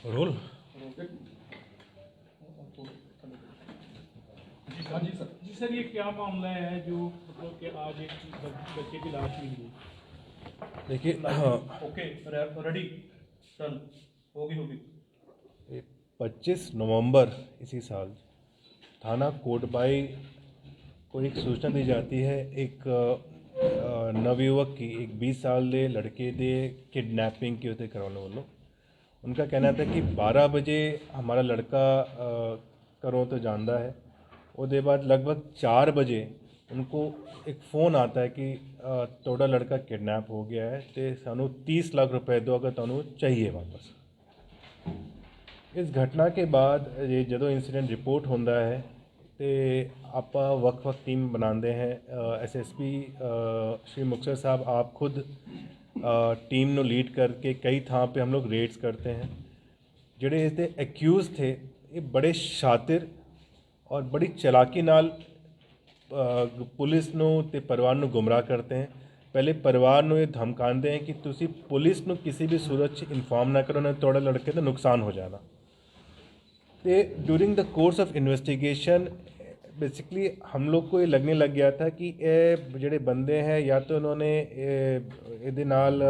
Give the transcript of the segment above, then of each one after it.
Role. जी sir, ये क्या मामला है जो मतलब कि आज एक बच्चे की लाश मिली? देखिए, ओके, रेडी, डन, होगी। 25 नवंबर इसी साल थाना कोटबाई को एक सूचना दी जाती है। एक नवयुवक की, एक 20 साल के लड़के दे किडनैपिंग की उत्ते कराने वालों। उनका कहना था कि 12 बजे हमारा लड़का करो तो जानता है। उसके बाद लगभग 4 बजे उनको एक फ़ोन आता है कि तोड़ा लड़का किडनैप हो गया है, तो सानू 30 लाख रुपए दो अगर तुहानू चाहिए वापस। इस घटना के बाद ये जो इंसीडेंट रिपोर्ट होता है तो आप वक् टीम बनाते हैं। SSP श्री मुक्तसर साहब आप खुद टीम नो लीड करके कई थां पे हम लोग रेड्स करते हैं। जिहड़े इसके एक्यूज़ थे ये बड़े शातिर और बड़ी चलाकी नाल पुलिस नूं ते परिवार नूं गुमराह करते हैं। पहले परिवार नूं ये धमकाते हैं कि तुसी पुलिस नूं किसी भी सूरत च इन्फॉर्म ना करो, नहीं तोड़े लड़के का नुकसान हो जाना। तो during the course of investigation basically हम लोग को ये लगने लग गया था कि ये जोड़े बंदे हैं या तो उन्होंने ये नाल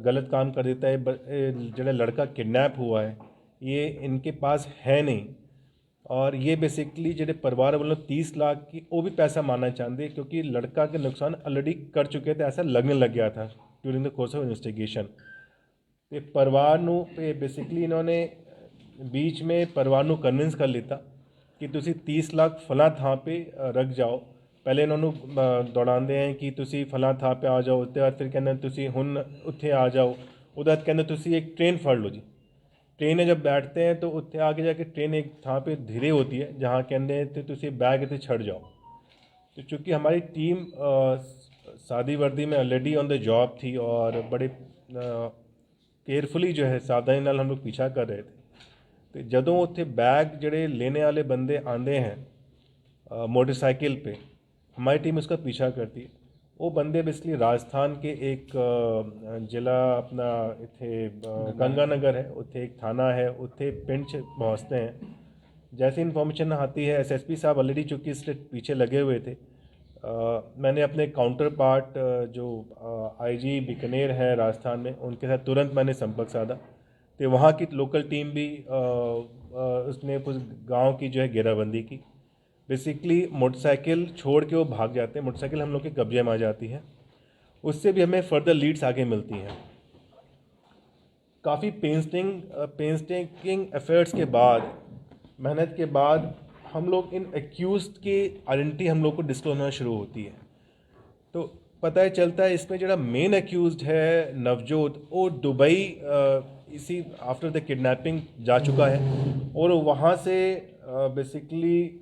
गलत काम कर देता है। जो लड़का किडनैप हुआ है ये इनके पास है नहीं, और ये बेसिकली जो परिवार वालों 30 लाख की वो भी पैसा मानना चाहते क्योंकि लड़का के नुकसान ऑलरेडी कर चुके थे, ऐसा लगने लग गया था during the course of investigation. तो परिवार नू बेसिकली इन्होंने बीच में परिवार नू कन्विंस कर लिया कि तुसी 30 लाख फला थां पे रख जाओ। पहले इन्होंने दौड़ाते हैं कि तुसी फला थां पे आ जाओ, उसके बाद फिर कहते तुसी हुण उत्थे आ जाओ, उसके बाद कहते तुसी एक ट्रेन फड़ लो जी। ट्रेन में जब बैठते हैं तो उत्थे आगे जाके ट्रेन एक थां पे धीरे होती है जहाँ कहते हैं तो तुसी बैग इतने छड़ जाओ। तो चूँकि हमारी टीम सादी वर्दी में ऑलरेडी ऑन द जॉब थी और बड़े केयरफुली जो है सावधानी नाल हम लोग पीछा कर रहे थे। तो जदों उत्थे बैग जड़े लेने वाले बंदे आते हैं मोटरसाइकिल पे, हमारी टीम उसका पीछा करती है। वो बंदे बेसिकली राजस्थान के एक जिला अपना इत्थे गंगानगर है, उत्थे एक थाना है, उत्थे पिंड पहुँचते हैं। जैसे इन्फॉर्मेशन आती है SSP साहब ऑलरेडी चूँकि इससे पीछे लगे हुए थे। मैंने अपने काउंटर पार्ट जो IG बीकानेर है राजस्थान में, उनके साथ तुरंत मैंने संपर्क साधा। तो वहाँ की लोकल टीम भी उसने कुछ गांव की जो है घेराबंदी की। बेसिकली मोटरसाइकिल छोड़ के वो भाग जाते हैं, मोटरसाइकिल हम लोग के कब्जे में आ जाती है। उससे भी हमें फर्दर लीड्स आगे मिलती हैं। काफ़ी पेंस्टिंग एफर्ट्स के बाद, मेहनत के बाद हम लोग इन एक्यूज़ड की आइडेंटिटी हम लोग को डिस्क्लोज होना शुरू होती है। तो पता चलता है इसमें जो मेन एक्यूज़ड है नवजोत, वो दुबई इसी आफ्टर द किडनैपिंग जा चुका है और वहाँ से बेसिकली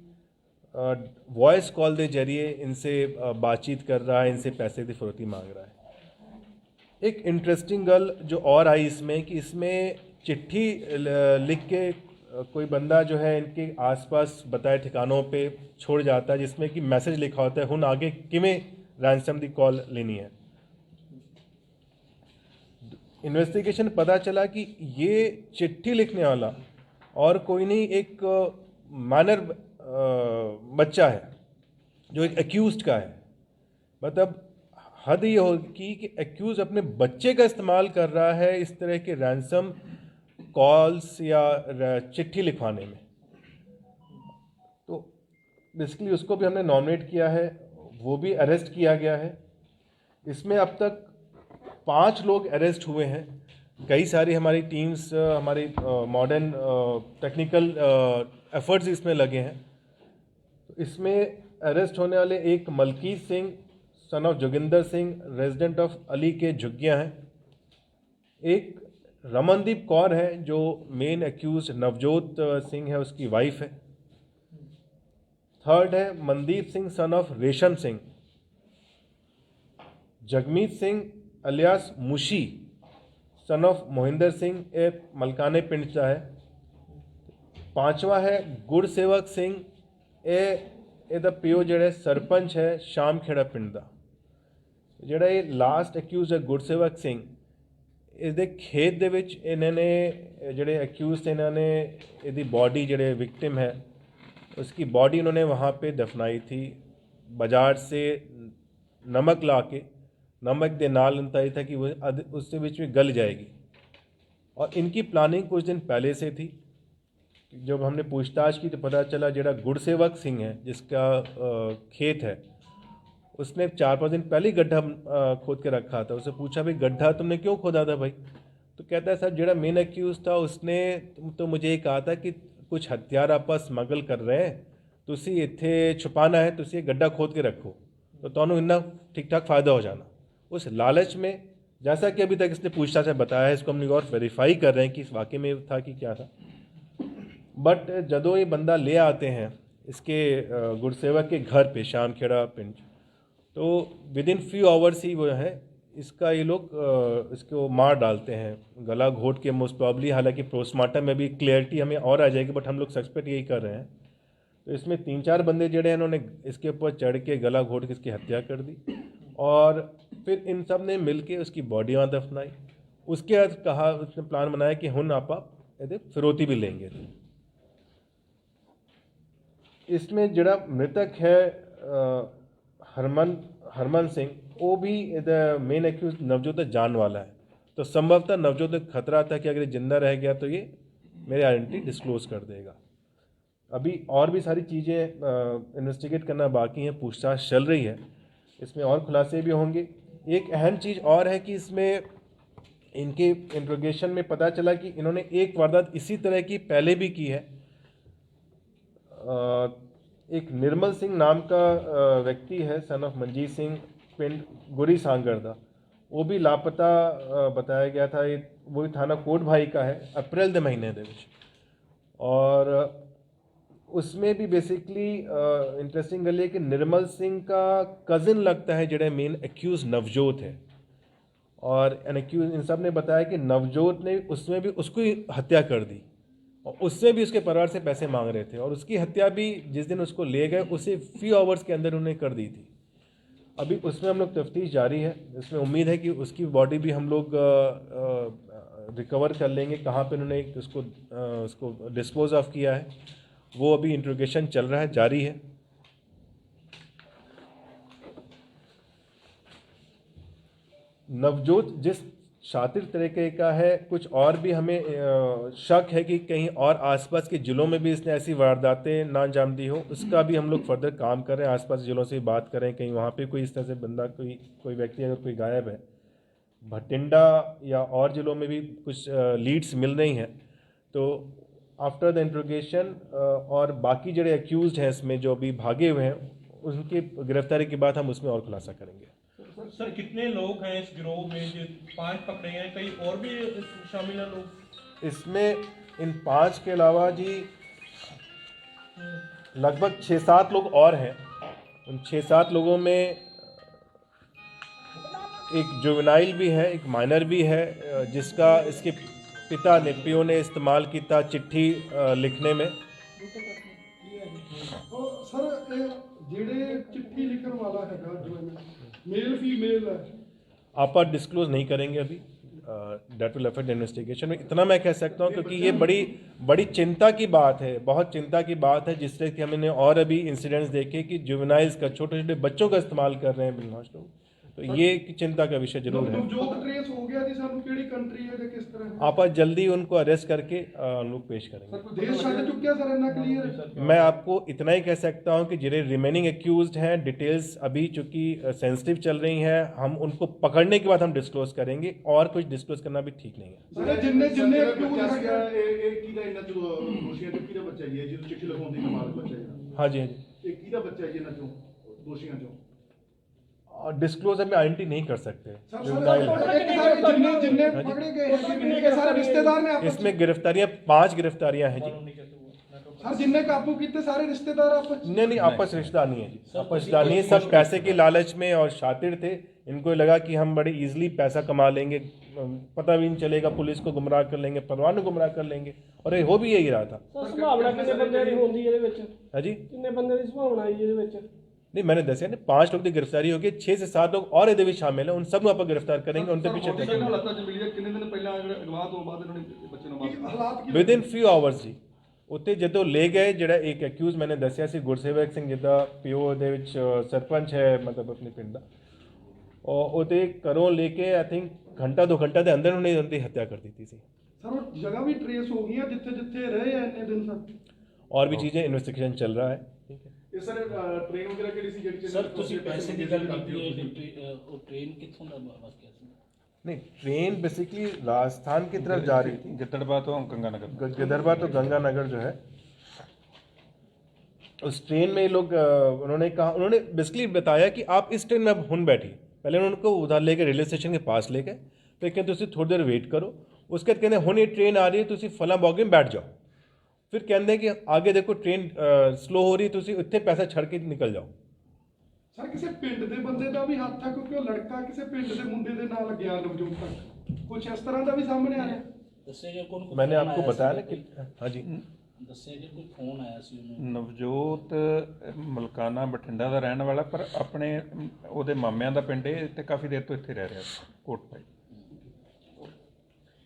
वॉइस कॉल के जरिए इनसे बातचीत कर रहा है, इनसे पैसे की फरोती मांग रहा है। एक इंटरेस्टिंग गल जो और आई इसमें कि इसमें चिट्ठी लिख के कोई बंदा जो है इनके आसपास बताए ठिकानों पे छोड़ जाता है, जिसमें कि मैसेज लिखा होता है हुन आगे किमें रैंसम की कॉल लेनी है। इन्वेस्टिगेशन पता चला कि ये चिट्ठी लिखने वाला और कोई नहीं, एक माइनर बच्चा है जो एक एक्यूज़ड का है। मतलब हद ये होगी कि एक्यूज़ अपने बच्चे का इस्तेमाल कर रहा है इस तरह के रैंसम कॉल्स या चिट्ठी लिखवाने में। तो बेसिकली उसको भी हमने नॉमिनेट किया है, वो भी अरेस्ट किया गया है। इसमें अब तक 5 लोग अरेस्ट हुए हैं। कई सारी हमारी टीम्स, हमारी मॉडर्न टेक्निकल एफर्ट्स इसमें लगे हैं। तो इसमें अरेस्ट होने वाले एक Malkit Singh son of Joginder Singh resident of Ali के झुग्गियाँ हैं। एक रमनदीप कौर है जो मेन एक्यूज नवजोत सिंह है, उसकी वाइफ है। थर्ड है Mandeep Singh son of Resham Singh. Jagmeet Singh alias Mushi son of Mohinder Singh ए मलकाने पिंड दा है। पांचवा है गुरसेवक सिंह ਇਹਦਾ ਪਿਓ ਜਿਹੜਾ ਸਰਪੰਚ ਹੈ ਸ਼ਾਮਖੇੜਾ ਪਿੰਡ ਦਾ। ਜਿਹੜਾ ਇਹ ਲਾਸਟ ਅਕਿਊਜ਼ ਹੈ ਗੁਰਸੇਵਕ ਸਿੰਘ, ਇਹਦੇ ਖੇਤ ਦੇ ਵਿੱਚ ਇਹਨਾਂ ਨੇ ਜਿਹੜੇ ਅਕਿਊਜ਼ थे ਇਹਨਾਂ ਨੇ ਇਹਦੀ बॉडी ਜਿਹੜੇ विक्टिम है उसकी बॉडी उन्होंने वहाँ पे दफनाई थी। बाजार से नमक ला के नमक दे नाल बताया था कि वो उसके बीच में गल जाएगी, और इनकी प्लानिंग कुछ दिन पहले से थी। जब हमने पूछताछ की तो पता चला जरा गुरसेवक सिंह है जिसका खेत है, उसने 4-5 दिन पहले ही गड्ढा खोद के रखा था। उससे पूछा भाई गड्ढा तुमने क्यों खोदा था भाई? तो कहता है साहब जरा मेन एक्यूज था उसने तो मुझे ये कहा था कि कुछ हथियार आप स्मगल कर रहे हैं, तुसी इत्थे छुपाना है, तुसी ये गड्ढा खोद के रखो तो तुहानू इन्ना ठीक ठाक फ़ायदा हो जाना। उस लालच में, जैसा कि अभी तक इसने पूछताछ से बताया है, इसको हम और वेरीफाई कर रहे हैं कि इस वाकई में था कि क्या था। बट जदों ये बंदा ले आते हैं इसके गुरसेवक के घर पे शामखेड़ा पिंड, तो विद इन फ्यू आवर्स ही वो है इसका ये लोग इसको मार डालते हैं, गला घोट के मोस्ट प्रॉब्ली। हालांकि पोस्टमार्टम में भी क्लियरिटी हमें और आ जाएगी, बट हम लोग सस्पेक्ट यही कर रहे हैं। तो इसमें 3-4 बंदे जड़े हैं इन्होंने इसके ऊपर चढ़ के गला घोट के इसकी हत्या कर दी, और फिर इन सब ने मिल के उसकी बॉडी वहाँ दफनाई। उसके बाद कहा, उसने प्लान बनाया कि हुन आप ये फिरौती भी लेंगे। इसमें जड़ा मृतक है हरमन सिंह, वो भी मेन एक्यूज नवजोत जान वाला है। तो संभवतः नवजोत खतरा था कि अगर जिंदा रह गया तो ये मेरी आइडेंटिटी डिस्क्लोज कर देगा। अभी और भी सारी चीज़ें इन्वेस्टिगेट करना बाकी हैं, पूछताछ चल रही है, इसमें और खुलासे भी होंगे। एक अहम चीज़ और है कि इसमें इनके इंट्रोगेशन में पता चला कि इन्होंने एक वारदात इसी तरह की पहले भी की है। एक निर्मल सिंह नाम का व्यक्ति है, सन ऑफ मंजीत सिंह, पिंड गुरी सांगरदा, वो भी लापता बताया गया था। ये वही थाना कोट भाई का है, अप्रैल के महीने के। और उसमें भी बेसिकली इंटरेस्टिंग गल है कि निर्मल सिंह का कज़न लगता है जड़े मेन एक्यूज नवजोत है, और एन एक्यूज इन सब ने बताया कि नवजोत ने उसमें भी उसको ही हत्या कर दी, और उससे भी उसके परिवार से पैसे मांग रहे थे, और उसकी हत्या भी जिस दिन उसको ले गए उसे फ्यू आवर्स के अंदर उन्हें कर दी थी। अभी उसमें हम लोग तफ्तीश जारी है, इसमें उम्मीद है कि उसकी बॉडी भी हम लोग रिकवर कर लेंगे, कहाँ पे उन्होंने उसको डिस्पोज ऑफ किया है, वो अभी इंट्रोगेशन चल रहा है, जारी है। नवजोत जिस शातिर तरीके का है, कुछ और भी हमें शक है कि कहीं और आसपास के ज़िलों में भी इसने ऐसी वारदातें ना अंजाम दी हो, उसका भी हम लोग फर्दर काम कर रहे हैं। आसपास ज़िलों से बात करें, कहीं वहाँ पे कोई इस तरह से बंदा कोई व्यक्ति अगर कोई गायब है। भटिंडा या और ज़िलों में भी कुछ लीड्स मिल रही हैं। तो आफ्टर द इंट्रोगेशन और बाकी जड़े एक्यूज़ हैं इसमें जो अभी भागे हुए हैं, उनकी गिरफ्तारी के बाद हम उसमें और खुलासा करेंगे। सर कितने लोग हैं इस गिरोह में? जो 5 पकड़े हैं, कई और भी शामिल हैं लोग इसमें? इन 5 के अलावा जी लगभग 6-7 लोग और हैं। उन 6-7 लोगों में एक जुवेनाइल भी है, एक माइनर भी है, जिसका इसके पिता ने पियो ने इस्तेमाल किया चिट्ठी लिखने में। सर जेड़े चिट्ठी लिखने वाला है जो मेल फीमेल है, आप डिस्क्लोज नहीं करेंगे अभी, डेट विल अफेक्ट इन्वेस्टिगेशन में। इतना मैं कह सकता हूँ क्योंकि ये बड़ी चिंता की बात है, बहुत चिंता की बात है, जिससे कि हमने और अभी इंसिडेंट्स देखे कि जुवेनाइल्स का, छोटे छोटे बच्चों का इस्तेमाल कर रहे हैं बदमाश लोग। तो ये चिंता का विषय जरूर है। जो ट्रेस हो गया जी सानू केड़ी कंट्री है किस तरह आप जल्दी उनको अरेस्ट करके लोग पेश करेंगे। देश छड़ चुक्या सर इतना क्लियर है। मैं आपको इतना ही कह सकता हूं कि जिन्हें रिमेनिंग एक्यूज्ड हैं, डिटेल्स अभी चूंकि सेंसिटिव चल रही हैं, हम उनको पकड़ने के बाद हम डिस्क्लोज करेंगे, और कुछ डिस्क्लोज करना भी ठीक नहीं है। सर जिन्ने बच्चा है जो चिट्ठी लिखवाउंदे कमाल बच्चा है। हाँ जी, हाँ जी, एक कीदा बच्चा है जिन्ना चों दोषियों चों और डिस्क्लोज में आइडेंटिटी नहीं कर सकते। इसमें गिरफ्तारियां 5 गिरफ्तारियां हैं जी। सर जिन्ने काबू किए सारे रिश्तेदार आपस नहीं, आपस रिश्ता नहीं है जी, आपस रिश्ता नहीं है। सब पैसे के लालच में और शातिर थे, इनको लगा कि हम बड़े इजीली पैसा कमा लेंगे, पता भी नहीं चलेगा, पुलिस को गुमराह कर लेंगे, परिवार को गुमराह कर लेंगे, और ये हो भी यही रहा था। ਸਰ ਸੰਭਾਵਨਾ ਕਿੰਨੇ ਬੰਦਿਆਂ ਦੀ ਹੁੰਦੀ ਇਹਦੇ ਵਿੱਚ? हाँ जी, ਕਿੰਨੇ ਬੰਦੇ ਦੀ ਸੰਭਾਵਨਾ ਹੈ ਜੀ ਇਹਦੇ ਵਿੱਚ? नहीं मैंने दसिया ना 5 लोग की गिरफ्तारी होगी, 6 से 7 लोग और ये शामिल हैं, उन सब को आप गिरफ्तार करेंगे, उनके पीछे ਕਿੰਨੇ ਦਿਨ ਪਹਿਲਾਂ ਅਗਵਾ ਤੋਂ ਬਾਅਦ ਇਹਨਾਂ ਨੇ ਬੱਚੇ ਨੂੰ ਮਾਰ ਹਾਲਾਤ ਕੀ ਵਿਦ ਇਨ ਫਿਊ ਆਵਰਸ ਜੀ। ਉੱਥੇ ਜਦੋਂ ਲੈ ਗਏ, ਜਿਹੜਾ ਇੱਕ ਐਕਿਊਜ਼ ਮੈंने ਦੱਸਿਆ ਸੀ ਗੁਰਸੇਵਕ ਸਿੰਘ, ਜਿੱਦਾਂ ਪਿਓ ਦੇ ਵਿੱਚ ਸਰਪੰਚ ਹੈ ਮਤਲਬ ਆਪਣੇ ਪਿੰਡ ਦਾ, ਔਰ ਉਹਦੇ ਘਰੋਂ ਲੈ ਕੇ ਆਈ ਥਿੰਕ ਘੰਟਾ 2 ਘੰਟੇ ਦੇ ਅੰਦਰ ਉਹਨੇ ਉਹਦੀ ਹੱਤਿਆ ਕਰ ਦਿੱਤੀ ਸੀ। ਸਰ ਉਹ ਜਗ੍ਹਾ ਵੀ ਟਰੇਸ ਹੋ ਗਈਆਂ ਜਿੱਥੇ ਜਿੱਥੇ ਰਹੇ ਆ ਇੰਨੇ ਦਿਨ ਤੱਕ। और भी चीज़ें इन्वेस्टिगेशन चल रहा है, ठीक है। ਇਹ ਸਰ ਟ੍ਰੇਨ ਵਗੈਰਾ ਕਿਹੜੀ ਸੀ ਜਿਹੜੀ ਸਰ ਤੁਸੀਂ ਪੈਸੇ ਦੀ ਗੱਲ ਕੀਤੀ ਹੈ, ਉਹ ਟ੍ਰੇਨ ਕਿੱਥੋਂ ਦਾ ਵਾਕਿਆ ਸੀ? नहीं, ट्रेन बेसिकली राजस्थान की तरफ जा रही थी, गिद्दड़बा तो गंगानगर, गिदरबा तो गंगानगर जो है, उस ट्रेन में ये लोग उन्होंने कहा, उन्होंने बेसिकली बताया कि आप इस ट्रेन में अब हुन बैठिए। पहले उन्होंने उनको उधर लेके रेलवे स्टेशन के पास ले गए, फिर कहते तुम थोड़ी देर वेट करो, उसके बाद कहते हुन ये ट्रेन आ रही है, तुम फला बॉगी में बैठ जाओ। फिर कहते कि आगे देखो ट्रेन स्लो हो रही है, तुम उत्थे पैसा छड़ के निकल जाओ। ਸਰ ਕਿਸੇ ਪਿੰਡ ਦੇ ਬੰਦੇ ਦਾ ਵੀ ਹੱਥ ਹੈ, ਕਿਉਂਕਿ ਉਹ ਲੜਕਾ ਕਿਸੇ ਪਿੰਡ ਦੇ ਮੁੰਡੇ ਦੇ ਨਾਲ ਗਿਆ ਨਵਜੋਤ ਤੱਕ, ਕੁਝ ਇਸ ਤਰ੍ਹਾਂ ਦਾ ਵੀ ਸਾਹਮਣੇ ਆ ਰਿਹਾ। ਦੱਸਿਆ ਗਿਆ ਕੌਣ? मैंने आपको बताया ना कि हाँ जी, ਦੱਸਿਆ ਗਿਆ ਕੋਈ ਫੋਨ ਆਇਆ ਸੀ ਉਹਨੂੰ? ਨਵਜੋਤ ਮਲਕਾਨਾ ਬਠਿੰਡਾ ਦਾ ਰਹਿਣ ਵਾਲਾ, ਪਰ ਆਪਣੇ ਉਹਦੇ ਮਾਮਿਆਂ ਦਾ ਪਿੰਡ ਹੈ ਤੇ ਕਾਫੀ ਦੇਰ ਤੋਂ ਇੱਥੇ ਰਹਿ ਰਿਹਾ ਸੀ, ਕੋਟਪਾਈ।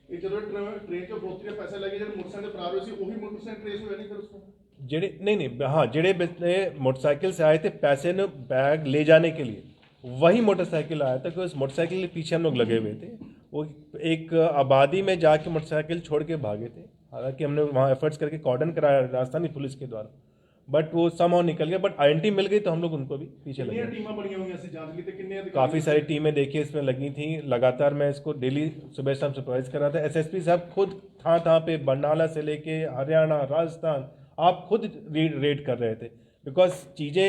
ਇਹ ਜਦੋਂ ਟ੍ਰੇਨ ਚੋਂ ਫਰੋਤੀ ਦੇ ਪੈਸੇ ਲੱਗੇ ਜਿਹੜੇ ਮੋਟਰਸਾਈਕਲ ਫਰਾਰ ਹੋਏ ਸੀ ਉਹੀ ਮੋਟਰਸਾਈਕਲ ਟ੍ਰੇਸ ਹੋਇਆ ਨਹੀਂ ਫਿਰ ਉਸ ਤੋਂ? जेड़े नहीं हाँ जेड़े मोटरसाइकिल से आए थे पैसे न बैग ले जाने के लिए, वही मोटरसाइकिल आया था कि उस मोटरसाइकिल के पीछे हम लोग लगे हुए थे। वो एक आबादी में जाके मोटरसाइकिल छोड़ के भागे थे, हालांकि हमने वहाँ एफर्ट्स करके कॉर्डन कराया राजस्थानी पुलिस के द्वारा, बट वो समहाउ निकल गया, बट आइडेंटिटी मिल गई तो हम लोग उनको भी पीछे लगे। ਕਿੰਨੀਆਂ ਟੀਮਾਂ ਬਣੀਆਂ ਹੋਈਆਂ ਸੀ ਜਾਂਚ ਲਈ ਤੇ ਕਿੰਨੇ ਅਧਿਕਾਰੀ? काफ़ी सारी टीमें देखिए इसमें लगी थी, लगातार मैं इसको डेली सुबह शाम सुपरवाइज कर रहा था। एसएसपी साहब खुद था पे बरनाला से लेके हरियाणा, राजस्थान, आप खुद रेड कर रहे थे, बिकॉज चीज़ें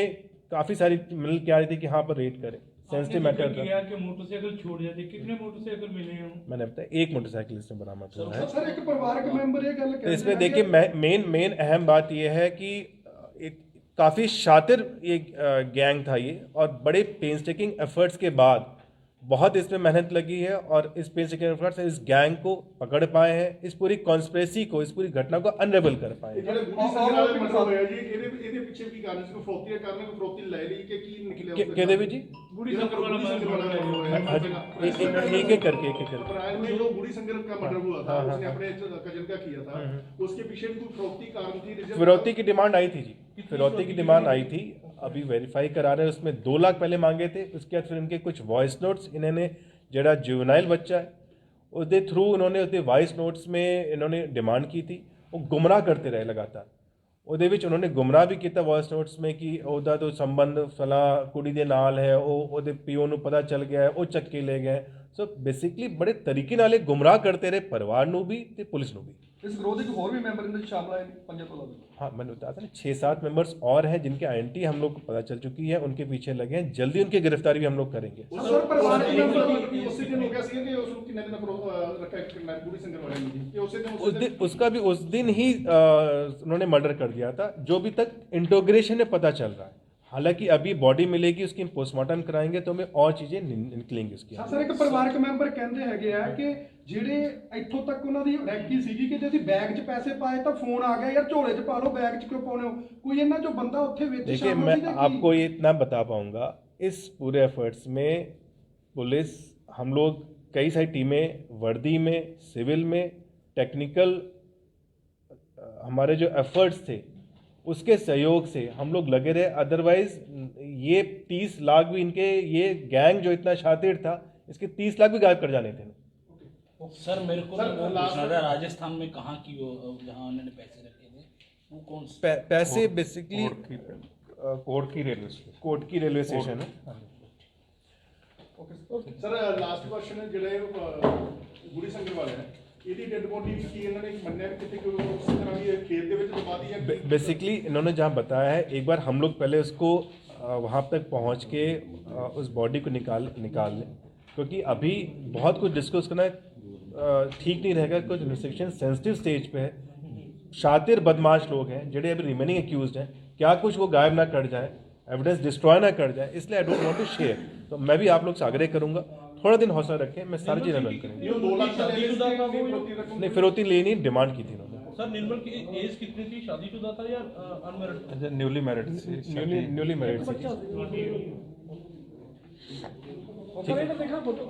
काफ़ी सारी मिल के आ रही थी कि हाँ पर रेड करें, सेंसिटिव मैटर था। किया कि मोटरसाइकिल छोड़ जाते, कितने मोटरसाइकिल मिले हैं? मैंने बताया एक मोटरसाइकिल इसमें बरामद हुआ है। ਸਰ ਇੱਕ ਪਰਿਵਾਰਕ ਮੈਂਬਰ ਇਹ ਗੱਲ तो ਕਹਿੰਦੇ इसमें ਆ देखिए मेन अहम बात यह है कि एक काफ़ी शातिर ये गैंग था ये, और बड़े पेंसटेकिंग एफर्ट्स के बाद बहुत इसमें मेहनत लगी है, और इस पेंसटेकिंग एफर्ट्स से इस गैंग को पकड़ पाए हैं, इस पूरी कॉन्स्पिरेसी को, इस पूरी घटना को अनरेबल कर पाए हैं। ਜਿਹੜੇ ਗੁੱਡੀ ਸੰਗਰ ਵਾਲੇ ਮਰਡਰ ਹੋਇਆ ਜੀ ਇਹਦੇ ਪਿੱਛੇ ਕੀ ਕਾਰਨ ਸੀ? ਕੋਈ ਫਰੋਤੀ ਦੇ ਕਾਰਨ ਕੋਈ ਫਰੋਤੀ ਲੈ ਲਈ ਕਿ ਕੀ ਨਿਕਲਿਆ? कहते भी जी गुड़ी संगर वाला संगर वाला मर्डर हुआ हाँ जी, एक एक करके अप्रैल में जो गुड़ी संगर का मर्डर हुआ था उसने अपने कजन का किया था, उसके पीछे भी कोई फरोख्ती कारण थी? फिरौती की डिमांड आई थी जी, फिरौती की डिमांड आई थी, अभी वेरीफाई करा रहे हैं। उसमें 2 लाख पहले मांगे थे, उसके बाद फिर इनके कुछ वॉइस नोट्स, इन्होंने जड़ा जुवेनाइल बच्चा है उसके थ्रू उन्होंने उसके वॉइस नोट्स में इन्होंने डिमांड की थी, वो गुमराह करते रहे लगातार। ਉਹਦੇ ਵਿੱਚ उन्होंने गुमराह भी किया वॉइस नोट्स में कि ਉਹਦਾ तो संबंध फला कुड़ी ਦੇ ਨਾਲ है, ਉਹਦੇ ਪਿਓ ਨੂੰ ਪਤਾ ਚੱਲ ਗਿਆ, ਉਹ ਚੱਕ ਕੇ ਲੈ ਗਏ। ਸੋ ਬੇਸਿਕਲੀ ਬੜੇ ਤਰੀਕੇ ਨਾਲ ਇਹ ਗੁਮਰਾਹ करते रहे परिवार ਨੂੰ भी ਤੇ पुलिस ਨੂੰ भी। ਇਸ ਵਿਰੋਧੀ ਕੋਈ ਹੋਰ ਵੀ ਮੈਂਬਰ ਇਹਦੇ ਵਿੱਚ ਸ਼ਾਮਲ ਆਏ ਨੇ ਪੰਜਾਂ ਤੋਂ ਇਲਾਵਾ? हाँ मैंने बताया था ना 6-7 मेंबर्स और हैं जिनके आइडेंटिटी हम लोग को पता चल चुकी है, उनके पीछे लगे हैं, जल्दी उनकी गिरफ्तारी भी हम लोग करेंगे। ਸਰ ਪਰਿਵਾਰਕ ਮੈਂਬਰ ਉਸੇ ਦਿਨ ਹੋ ਗਿਆ ਸੀ ਕਿ ਉਸ ਨੂੰ ਕਿੰਨੇ ਦਿਨ ਰੱਖਿਆ ਕਿਡਨੈਪ ਗੁੜੀ ਸੰਗਰ ਵਾਲੇ ਨੇ ਜੀ ਕਿ ਉਸੇ ਦਿਨ उसका भी उस दिन ही उन्होंने मर्डर कर दिया था, जो भी तक इंटोग्रेशन में पता चल रहा है। हालांकि अभी बॉडी मिलेगी उसकी, पोस्टमार्टम कराएंगे तो हमें और चीज़ें निकलेंगी उसकी। ਸਰ ਇੱਕ ਪਰਿਵਾਰਕ ਮੈਂਬਰ ਕਹਿੰਦੇ ਹੈਗੇ ਆ ਕਿ ਜਿਹੜੇ ਇੱਥੋਂ ਤੱਕ ਉਹਨਾਂ ਦੀ ਰੈਕੀ ਸੀਗੀ ਕਿ ਜੇ ਅਸੀਂ ਬੈਗ 'ਚ ਪੈਸੇ ਪਾਏ ਤਾਂ ਫੋਨ ਆ ਗਿਆ ਯਾਰ ਝੋਲੇ 'ਚ ਪਾ ਲਓ, ਬੈਗ 'ਚ ਕਿਉਂ ਪਾਉਣੇ ਹੋ? ਕੋਈ ਇਹਨਾਂ ਜੋ ਬੰਦਾ ਉੱਥੇ ਵਿੱਚ देखिए ਸ਼ਾਮਲ मैं ਸੀ ਜਾਂ ਕੀ? आपको ये इतना बता पाऊंगा, इस पूरे एफर्ट्स में पुलिस, हम लोग कई सारी टीमें वर्दी में, सिविल में, टेक्निकल हमारे जो एफर्ट्स थे उसके सहयोग से हम लोग लगे रहे। अदरवाइज ये 30 लाख भी इनके, ये गैंग जो इतना शातिर था, इसके 30 लाख भी गायब कर जाने थे। सर मेरे को वो पूछना था, राजस्थान में कहाँ की वो जहाँ उन्होंने पैसे रखे थे वो कौन से? पैसे बेसिकली कोट की रेलवे स्टेशन, कोट की रेलवे स्टेशन है। ਸਰ ਲਾਸਟ ਕੁਐਸਚਨ ਜਿਹੜੇ ਗੁੜੀ ਸੰਗਰ ਵਾਲੇ ਨੇ ਇਹਦੀ ਡੈਡ ਬੋਡੀ ਕੀ ਇਹਨਾਂ ਨੇ ਮੰਨਿਆ ਕਿ ਕਿਤੇ ਕੋਈ ਉਸ ਤਰ੍ਹਾਂ ਦੀ ਖੇਤ ਦੇ ਵਿੱਚ ਦਬਾ दी है? बेसिकली इन्होंने जहाँ बताया है, एक बार हम लोग पहले उसको वहाँ तक पहुँच के उस बॉडी को निकाल लें, क्योंकि अभी बहुत कुछ डिस्कस करना ठीक नहीं रहेगा। कुछ इन्वेस्टिगेशन सेंसिटिव स्टेज पे है, शातिर बदमाश लोग हैं ਜਿਹੜੇ अभी रिमेनिंग एक्यूज्ड हैं, क्या कुछ वो गायब ना कर जाए, एविडेंस डिस्ट्रॉय ना कर जाए, इसलिए I don't want to share. तो मैं भी आप लोग से आग्रह करूंगा, थोड़ा दिन हौसला रखें, मैं सारी चीज़ें रन करेंगे। ये 2 लाख का शादीशुदा था वो? नहीं, फिरौती लेनी डिमांड की थी उन्होंने। सर निर्मल की एज कितनी थी, शादीशुदा था या unmarried? Newly married newly married बच्चा थी। ਸੀ। ਉਹ ਪਰੇ ਤਾਂ ਦੇਖਾ ਫੋਟੋ